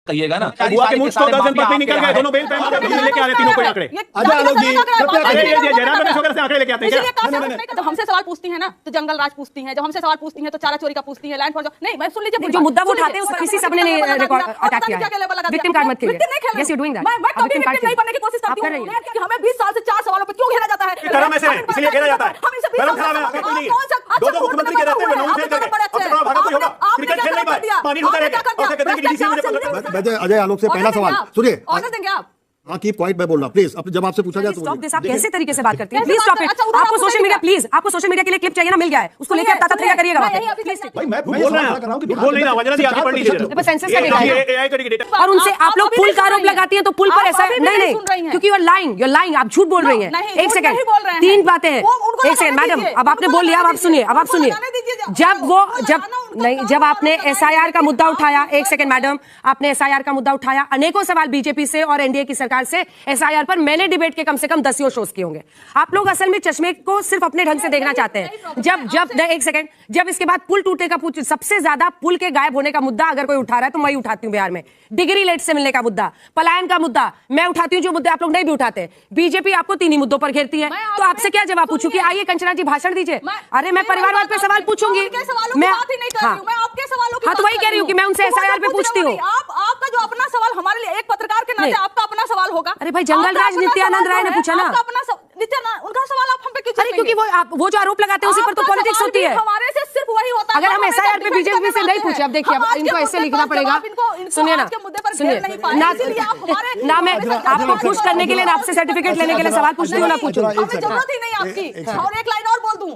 कहिएगा ना। बुआ के मुंह 14 दिन पर निकल गए, दोनों बेल पे लेके आ रहे तीनों कोई आंकड़े। अजय आलोक जी ये जयराम रमेश वगैरह से आंकड़े लेके आते हैं क्या? जब हमसे सवाल पूछती है ना तो जंगल राज पूछती है, जब हमसे सवाल पूछती है तो चारा चोरी का पूछती है, लैंड फॉर नहीं। मैं सुन लीजिए, जो मुद्दा वो उठाते हैं उस पर किसी सबने अटैक किया है। विक्टिम कार्ड मत खेलिए। Yes you doing that. मैं कभी विक्टिम नहीं बनने की कोशिश करती हूं कि हमें 20 साल से 4 सवालों पे क्यों घेरा जाता है। गरम ऐसे है इसलिए घेरा जाता है। हम इसे 20 साल से कोई नहीं है। दो मुख्यमंत्री के रहते हुए नौ फेल करके अब चुनाव भागा कोई होगा। क्रिकेट खेल नहीं पाए, पानी ढूंढते रह गए और कहते हैं कि डीसी मुझे अजय आलोक से पहला सवाल सुनिए। ऑर्डर देंगे आप? हाँ की पॉइंट मैं बोल रहा हूँ प्लीज। अब जब आपसे पूछा जाए स्टॉप दिस। आप कैसे तरीके से बात करती हैं? Please stop it. आपको सोशल मीडिया प्लीज, आपको सोशल मीडिया के लिए क्लिप चाहिए ना, मिल गया है, उसको लेकर ताता करिएगा। भाई मैं बोल रहा हूं कि बोल नहीं रहा, वंदना जी आगे बढ़ लीजिए। सेंसस का डेटा है एआई का डेटा और उनसे आप लोग पुल का आरोप लगाती हैं तो पुल पर ऐसा नहीं, क्योंकि यू आर लाइंग, आप झूठ बोल रही हैं। एक सेकंड, 3 बातें हैं। एक सेकंड मैडम, अब आपने बोल लिया, अब आप सुनिए, अब आप सुनिए। जब आपने एसआईआर का मुद्दा उठाया, एक सेकंड मैडम, आपने एसआईआर का मुद्दा उठाया, अनेकों सवाल बीजेपी से और एनडीए की सरकार से एसआईआर पर मैंने डिबेट के कम से कम 10 शोज किए होंगे। आप लोग असल में चश्मे को सिर्फ अपने ढंग से देखना चाहते हैं। एक सेकंड, जब इसके बाद पुल टूटने का सबसे ज्यादा पुल के गायब होने का मुद्दा अगर कोई उठा रहा है तो मैं उठाती हूँ बिहार में। डिग्री लेट से मिलने का मुद्दा, पलायन का मुद्दा मैं उठाती हूँ, जो मुद्दे आप लोग नहीं भी उठाते। बीजेपी आपको 3 ही मुद्दों पर घेरती है, तो आपसे क्या जवाब पूछूं कि आइए कंचना जी भाषण दीजिए। अरे मैं परिवारवाद पे सवाल पूछूंगी, मैं हाँ तो वही कह रही हूँ कि मैं उनसे एसआईआर पे पूछती हूँ। आपका जो अपना सवाल हमारे लिए एक पत्रकार के नाते आपका अपना सवाल होगा। अरे भाई जंगल राज नित्यानंद राय ने पूछा ना, उनका सवाल आप हम पे क्यों? अरे क्योंकि वो जो आरोप लगाते हैं उसी पर तो पॉलिटिक्स होती है। हमारे से सिर्फ वही होता है। अगर हम एसआईआर पे बीजेपी से नहीं पूछे, अब देखिए अब इनको ऐसे लिखना पड़ेगा। सुनिए ना, सुनिए ना, मैं आपको खुश करने के लिए, आपसे सर्टिफिकेट लेने के लिए सवाल पूछती हूँ ना पूछूं, जरूरत ही नहीं आपकी। और एक लाइन और बोल दूं,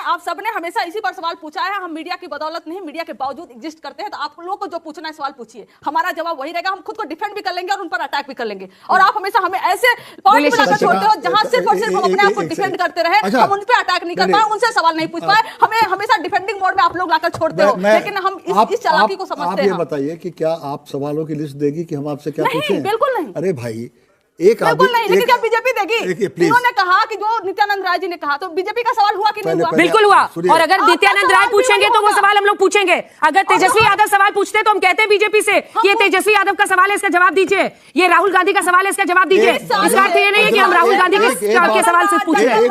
आप सबने हमेशा इसी पर सवाल पूछा है। हम मीडिया की बदौलत नहीं, मीडिया के बावजूद एग्जिस्ट करते हैं। तो आप लोगों को जो पूछना है सवाल पूछिए, हमारा जवाब वही रहेगा। हम खुद को डिफेंड भी कर लेंगे और उन पर अटैक भी कर लेंगे। और आप हमेशा हमें ऐसे पॉइंट बनाकर छोड़ते हो जहां सिर्फ और सिर्फ हम अपने आप को डिफेंड करते रहे, हम उन पर अटैक नहीं कर पाए, उनसे सवाल नहीं पूछ पाए। हमें हमेशा डिफेंडिंग मोड में आप लोग लाकर छोड़ते हो, लेकिन हम इस चालाकी को समझते हैं। आप ये बताइए कि क्या आप सवालों की लिस्ट देगी कि हम आपसे क्या पूछें? बिल्कुल नहीं। अरे भाई एक बिल्कुल नहीं, लेकिन क्या बीजेपी देगी? उन्होंने कहा कि जो नित्यानंद राय जी ने कहा, तो बीजेपी का सवाल हुआ कि नहीं हुआ? बिल्कुल हुआ। और अगर नित्यानंद राय पूछेंगे तो वो सवाल हम लोग पूछेंगे। अगर तेजस्वी यादव सवाल पूछते हैं तो हम कहते हैं बीजेपी से कि ये तेजस्वी यादव का सवाल है, इसका जवाब दीजिए। ये राहुल गांधी का सवाल है, इसका जवाब दीजिए। इसका अर्थ ये नहीं है कि हम राहुल गांधी के सवाल से पूछ रहे हैं।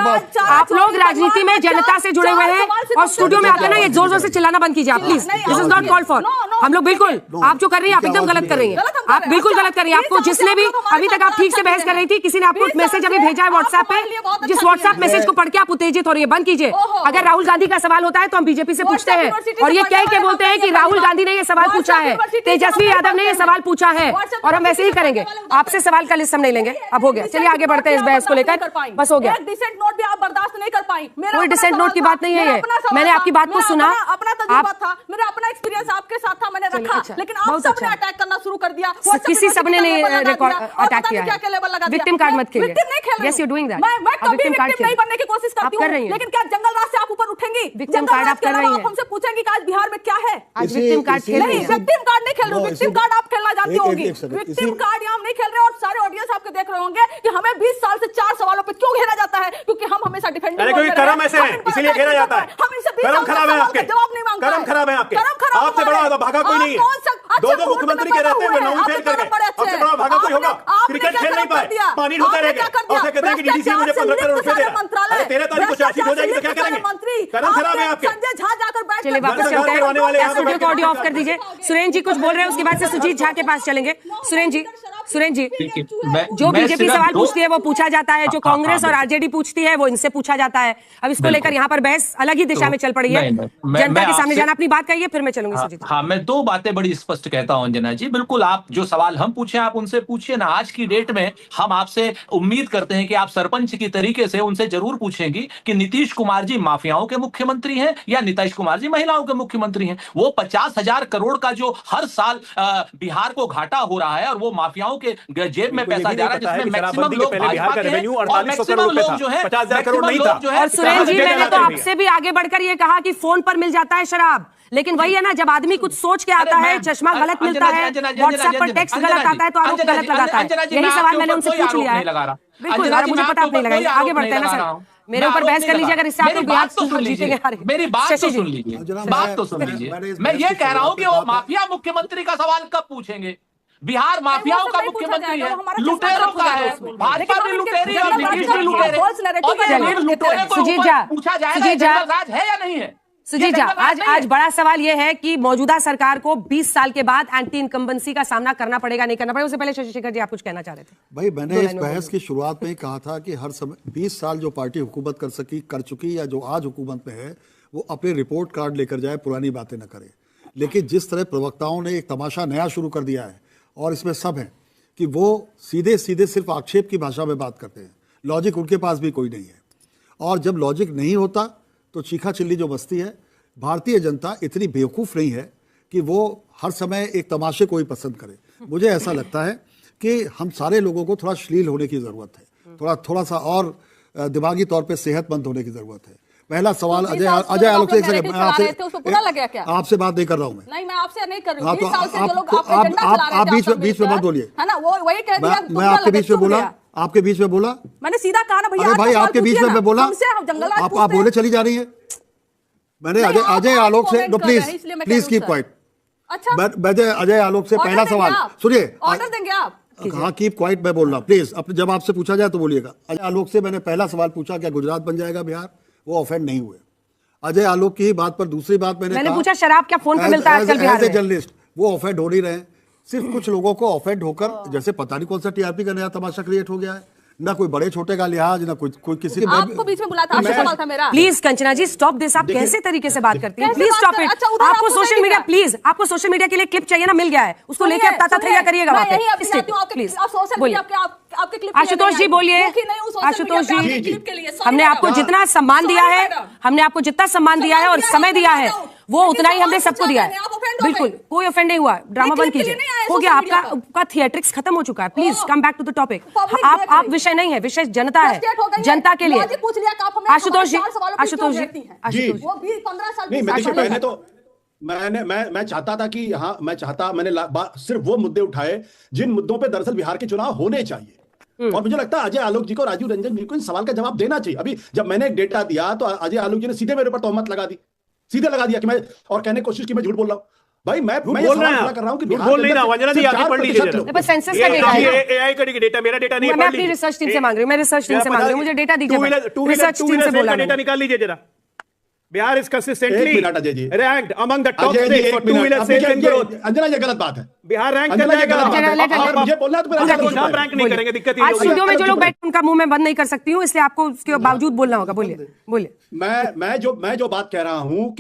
आप लोग राजनीति में जनता से जुड़े हुए हैं और स्टूडियो में आकर ना ये जोर जोर से चिल्लाना बंद कीजिए आप please. This is not called for. हम लोग बिल्कुल, आप जो कर रही है आप एकदम गलत कर रही है, आप बिल्कुल गलत कर रही है। आपको जिसने भी अभी तक आप ठीक से बहस कर रही थी, किसी ने आपको मैसेज अभी भेजा है व्हाट्सएप पे, जिस व्हाट्सएप मैसेज को पढ़ के आप उत्तेजित हो रही है, बंद कीजिए। अगर राहुल गांधी का सवाल होता है तो हम बीजेपी से पूछते हैं और ये कह के बोलते हैं कि राहुल गांधी ने ये सवाल पूछा है, तेजस्वी यादव ने ये सवाल पूछा है, और हम वैसे ही करेंगे। आपसे सवाल का लिस्ट हम नहीं लेंगे। अब हो गया, चलिए आगे बढ़ते हैं इस बहस को लेकर। बस हो गया। डिसेंट नोट भी आप बर्दाश्त नहीं कर पाई। कोई डिसेंट नोट की बात नहीं है ये, मैंने आपकी बात को सुना, अपना तजुर्बा था, मेरा अपना एक्सपीरियंस आपके साथ था, मैंने रखा, लेकिन आप सबने अटैक करना शुरू कर दिया। किसी सबने नहीं अटैक किया है। विक्टिम कार्ड मत खेलिए। Yes, you're doing that. मैं कभी विक्टिम नहीं बनने की कोशिश करती हूँ, लेकिन क्या जंगल राज से आप ऊपर उठेंगी? विक्टिम कार्ड आप कर रही हैं। हमसे पूछेंगे कि आज बिहार में क्या है? आज विक्टिम कार्ड खेल रही हैं। विक्टिम कार्ड नहीं खेल रही, विक्टिम कार्ड आप खेलना जानती होंगी। विक्टिम कार्ड यहाँ हम नहीं खेल रहे, और सारे ऑडियंस आपके देख रहे होंगे कि हमें 20 साल से 4 सवालों पे क्यों घेरा जाता है, क्योंकि हम हमेशा डिफेंडिंग। अरे कोई करम ऐसे है इसलिए घेरा जाता है। हम इनसे करम खराब है आपके, जवाब नहीं मांगते। करम खराब है आपके, आपसे बड़ा भागा कोई नहीं है। दो मुख्यमंत्री के रहते हुए 9 फेल कर गए, आपसे बड़ा भागा कोई होगा? क्रिकेट खेल नहीं पाए, पानी ढूंढते रह गए और कहते हैं कि डीडीसी मुझे 15 करोड़ रुपए दे रहा है। अरे 13 तारीख को चार्जशीट हो जाएगी तो क्या करेंगे? करम खराब है आपके। संजय झा जाकर बैठ, चलिए वापस चलते हैं। स्टूडियो को ऑडियो ऑफ कर दीजिए। सुरेंद्र जी कुछ बोल रहे हैं, उसके बाद से सुजीत झा के पास चलेंगे। सुरेंद्र जी जो बीजेपी सवाल पूछती है वो पूछा जाता है, जो कांग्रेस और आरजेडी पूछती है वो इनसे पूछा जाता है। अब इसको लेकर यहाँ पर बहस अलग ही दिशा में चल पड़ी है। जनता के सामने जाना, अपनी बात कहिए, फिर मैं चलूंगी सुजीत। हाँ, मैं 2 बातें बड़ी स्पष्ट कहता हूं अंजना जी। बिल्कुल, आप जो सवाल हम पूछे आप उनसे पूछिए ना। आज की डेट में हम आपसे उम्मीद करते हैं कि आप सरपंच की तरीके से उनसे जरूर पूछेंगी कि नीतीश कुमार जी माफियाओं के मुख्यमंत्री हैं या नीतीश कुमार जी महिलाओं के मुख्यमंत्री हैं। वो 50,000 करोड़ का जो हर साल बिहार को घाटा हो रहा है और वो माफियाओं के जेब में पैसा जा रहा है, जिसमें मैक्सिमम लोग भाजपा के हैं और मैक्सिमम लोग जो है 50,000 करोड़ नहीं था। और सुरेंद्र जी मैंने तो आपसे भी आगे बढ़कर ये कहा कि फोन पर मिल जाता है शराब, लेकिन वही है ना, जब आदमी कुछ सोच के आता है, चश्मा गलत मिलता है, व्हाट्सएप पर टेक्स्ट गलत आता है तो आरोप गलत लगाता है। यही सवाल मैंने उनसे पूछ लिया है। बिल्कुल, मुझे पता आप नहीं लगाएंगे। आगे बढ़ते हैं ना सर, मेरे ऊपर बहस कर लीजिए। अगर इससे आप लोग बिहार तो जीतेंगे। मेरी बात तो सुन लीजिए, बात तो सुन लीजिए। मैं ये कह रहा हूं कि वो माफिया मुख्यमंत्री का सवाल कब पूछेंगे? बिहार माफियाओं का मुख्यमंत्री है, लुटेरों का है, भाजपा भी लुटेरी और नीतीश भी लुटेरे। और लुटेरे को पूछा जाएगा राज है या नहीं है? सुजीत जी, आज बड़ा सवाल यह है कि मौजूदा सरकार को 20 साल के बाद एंटी इनकम्बेंसी का सामना करना पड़ेगा, नहीं करना पड़ेगा। उससे पहले शशि शेखर जी आप कुछ कहना चाह रहे थे। भाई मैंने इस बहस की शुरुआत में ही कहा था कि हर समय 20 साल जो पार्टी हुकूमत कर चुकी या जो आज हुकूमत में है वो अपने रिपोर्ट कार्ड लेकर जाए, पुरानी बातें न करे। लेकिन जिस तरह प्रवक्ताओं ने एक तमाशा नया शुरू कर दिया है और इसमें सब है कि वो सीधे सीधे सिर्फ आक्षेप की भाषा में बात करते हैं, लॉजिक उनके पास भी कोई नहीं है। और जब लॉजिक नहीं होता तो चीखा चिल्ली जो बसती है। भारतीय जनता इतनी बेवकूफ़ नहीं है कि वो हर समय एक तमाशे को ही पसंद करे। मुझे ऐसा लगता है कि हम सारे लोगों को थोड़ा श्लील होने की ज़रूरत है, थोड़ा सा और दिमागी तौर पे सेहतमंद होने की ज़रूरत है। पहला सवाल अजय आलोक से, आपसे बात नहीं कर रहा हूँ नहीं, मैं आपसे नहीं कर रही हूँ। आप बीच में मत बोलिए, मैं आपके बीच में बोला, आपके बीच में बोला, मैंने सीधा कहा ना भैया। भाई आपके बीच में मैं बोला, आप बोले चली जा रही है। मैंने अजय आलोक से, प्लीज कीप क्वाइट। अच्छा, मैं अजय आलोक से पहला सवाल सुनिए, ऑर्डर देंगे आप? हाँ कीप क्वाइट, मैं बोल रहा प्लीज। जब आपसे पूछा जाए तो बोलिएगा। अजय आलोक से मैंने पहला सवाल पूछा क्या गुजरात बन जाएगा बिहार, वो ऑफेंड नहीं हुए। अजय आलोक की ही बात पर दूसरी बात मैंने पूछा शराब क्या फोन पे मिलता है आजकल बिहार में? जर्नलिस्ट वो ऑफेंड हो नहीं रहे। सिर्फ कुछ लोगों को ऑफेंड होकर जैसे पता नहीं कौन सा टीआरपी का नया तमाशा क्रिएट हो गया है। ना कोई बड़े छोटे का लिहाज, ना कोई किसी। आपको बीच में बुलाया था, सवाल था मेरा। Please Kanchana ji stop this. आप कैसे तरीके से बात करती हैं? Please stop it. आपको सोशल मीडिया, प्लीज आपको सोशल मीडिया के लिए क्लिप चाहिए ना, मिल गया है, उसको लेके आप ताता थैया करिएगा वहां पे। प्लीज आशुतोष जी बोलिए। आशुतोष जी, हमने आपको जितना सम्मान दिया है, हमने आपको जितना सम्मान दिया है और समय दिया है वो उतना ही हमने सबको दिया है। बिल्कुल कोई ऑफेंड नहीं हुआ। ड्रामा बंद कीजिए, हो गया आपका थिएट्रिक्स खत्म हो चुका है। Please come back to the topic. आप विषय नहीं है, विषय जनता है, जनता के लिए। आशुतोष जी, आशुतोष जी, पहले तो मैं चाहता था कि मैंने सिर्फ वो मुद्दे उठाए जिन मुद्दों पे दरअसल बिहार के चुनाव होने चाहिए। और मुझे लगता है अजय आलोक जी को, राजीव रंजन जी को इन सवाल का जवाब देना चाहिए। अभी जब मैंने एक डेटा दिया तो अजय आलोक जी ने सीधे मेरे ऊपर तोहमत लगा दी, सीधे लगा दिया कि मैं, और कहने की कोशिश की मैं झूठ बोल रहा हूं। भाई मैं बोल रहा हूं कि बोल नहीं रहा। वंजना जी आगे पढ़ लीजिए जरा। बस सेंसस का डेटा है, एआई का डेटा, मेरा डेटा नहीं है। मैं अपनी रिसर्च टीम से मांग रही हूं, मैं रिसर्च टीम से मांग रही हूं, मुझे डेटा दीजिए। रिसर्च टीम से बोला डेटा निकाल लीजिए जरा। Bihar is consistently ranked among the top 6 for 2 wheeler sales and growth. Anjana ये गलत बात है। बिहार रैंक कर जाएगा। मुझे बोलना तो आप रैंक नहीं करेंगे, दिक्कत आज स्टूडियो में जो लोग बैठे उनका मुंह मैं बंद नहीं कर सकती हूँ, इसलिए आपको उसके बावजूद बोलना होगा। बोलिए। मैं जो बात कह रहा हूं कि